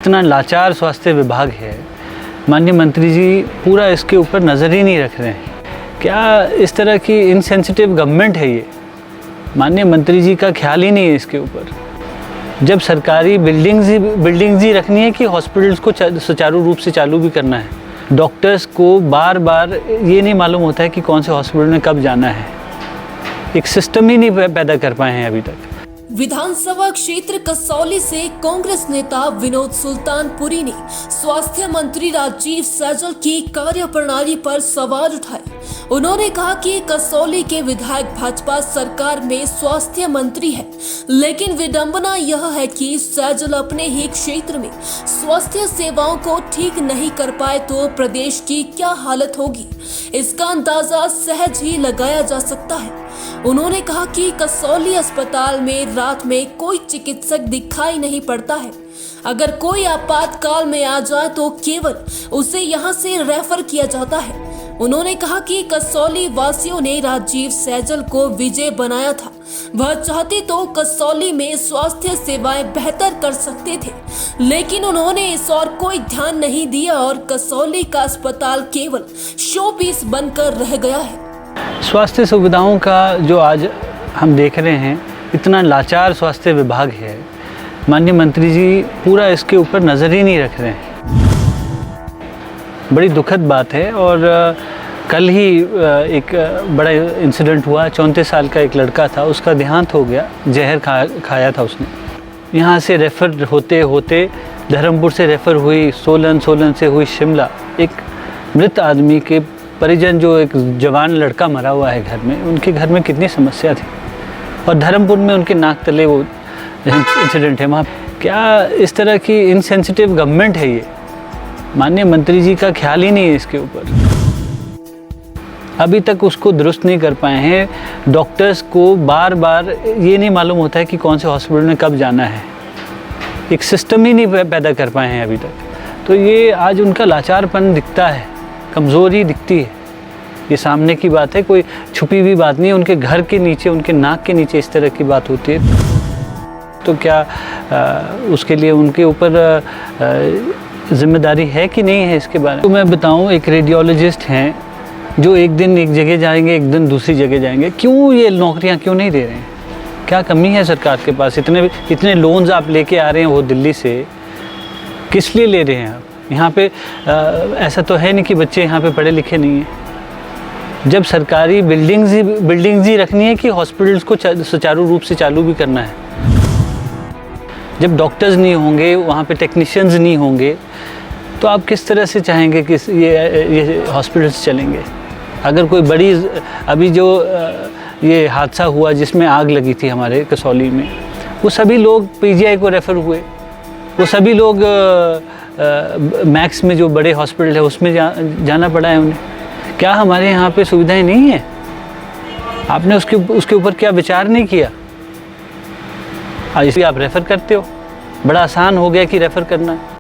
इतना लाचार स्वास्थ्य विभाग है, माननीय मंत्री जी पूरा इसके ऊपर नज़र ही नहीं रख रहे हैं। क्या इस तरह की इनसेंसिटिव गवर्नमेंट है ये? माननीय मंत्री जी का ख्याल ही नहीं है इसके ऊपर। जब सरकारी बिल्डिंग्स ही रखनी है कि हॉस्पिटल्स को सुचारू रूप से चालू भी करना है। डॉक्टर्स को बार बार ये नहीं मालूम होता है कि कौन से हॉस्पिटल में कब जाना है। एक सिस्टम ही नहीं पैदा कर पाए हैं अभी तक। विधानसभा क्षेत्र कसौली से कांग्रेस नेता विनोद सुल्तानपुरी ने स्वास्थ्य मंत्री राजीव सैजल की कार्यप्रणाली पर सवाल उठाए। उन्होंने कहा कि कसौली के विधायक भाजपा सरकार में स्वास्थ्य मंत्री है, लेकिन विडंबना यह है कि सैजल अपने ही क्षेत्र में स्वास्थ्य सेवाओं को ठीक नहीं कर पाए तो प्रदेश की क्या हालत होगी, इसका अंदाजा सहज ही लगाया जा सकता है। उन्होंने कहा कि कसौली अस्पताल में रात में कोई चिकित्सक दिखाई नहीं पड़ता है। अगर कोई आपातकाल में आ जाए तो केवल उसे यहां से रेफर किया जाता है। उन्होंने कहा कि कसौली वासियों ने राजीव सैजल को विजय बनाया था। वह चाहते तो कसौली में स्वास्थ्य सेवाएं बेहतर कर सकते थे, लेकिन उन्होंने इस और कोई ध्यान नहीं दिया और कसौली का अस्पताल केवल शो पीस बनकर रह गया है। स्वास्थ्य सुविधाओं का जो आज हम देख रहे हैं, इतना लाचार स्वास्थ्य विभाग है, माननीय मंत्री जी पूरा इसके ऊपर नज़र ही नहीं रख रहे हैं। बड़ी दुखद बात है। और कल ही एक बड़ा इंसिडेंट हुआ। 34 साल का एक लड़का था, उसका देहांत हो गया। जहर खाया था उसने। यहाँ से रेफ़र होते होते धर्मपुर से रेफ़र हुई सोलन से हुई शिमला। एक मृत आदमी के परिजन, जो एक जवान लड़का मरा हुआ है घर में, उनके घर में कितनी समस्या थी। और धर्मपुर में उनके नाक तले वो इंसिडेंट है। वहाँ क्या इस तरह की इनसेंसिटिव गवर्नमेंट है ये? माननीय मंत्री जी का ख्याल ही नहीं है इसके ऊपर। अभी तक उसको दुरुस्त नहीं कर पाए हैं। डॉक्टर्स को बार बार ये नहीं मालूम होता है कि कौन से हॉस्पिटल में कब जाना है। एक सिस्टम ही नहीं पैदा कर पाए हैं अभी तक। तो ये आज उनका लाचारपन दिखता है, कमज़ोरी दिखती है। ये सामने की बात है, कोई छुपी हुई बात नहीं है। उनके घर के नीचे, उनके नाक के नीचे इस तरह की बात होती है, तो क्या उसके लिए उनके ऊपर जिम्मेदारी है कि नहीं है इसके बारे में? तो मैं बताऊं, एक रेडियोलॉजिस्ट हैं जो एक दिन एक जगह जाएंगे, एक दिन दूसरी जगह जाएंगे। क्यों ये नौकरियां क्यों नहीं दे रहे हैं? क्या कमी है सरकार के पास? इतने लोन्स आप लेके आ रहे हैं वो दिल्ली से, किस लिए ले रहे हैं आप? यहाँ पे ऐसा तो है नहीं कि बच्चे यहाँ पे पढ़े लिखे नहीं हैं। जब सरकारी बिल्डिंग्स ही रखनी है कि हॉस्पिटल्स को सुचारू रूप से चालू भी करना है। जब डॉक्टर्स नहीं होंगे, वहाँ पे टेक्नीशियंस नहीं होंगे, तो आप किस तरह से चाहेंगे कि ये हॉस्पिटल्स चलेंगे? अगर कोई बड़ी, अभी जो ये हादसा हुआ जिसमें आग लगी थी हमारे कसौली में, वो सभी लोग पीजीआई को रेफ़र हुए। वो सभी लोग मैक्स में जो बड़े हॉस्पिटल है उसमें जाना पड़ा है उन्हें। क्या हमारे यहाँ पे सुविधाएं नहीं हैं? आपने उसके ऊपर क्या विचार नहीं किया? इसलिए आप रेफ़र करते हो। बड़ा आसान हो गया कि रेफ़र करना है।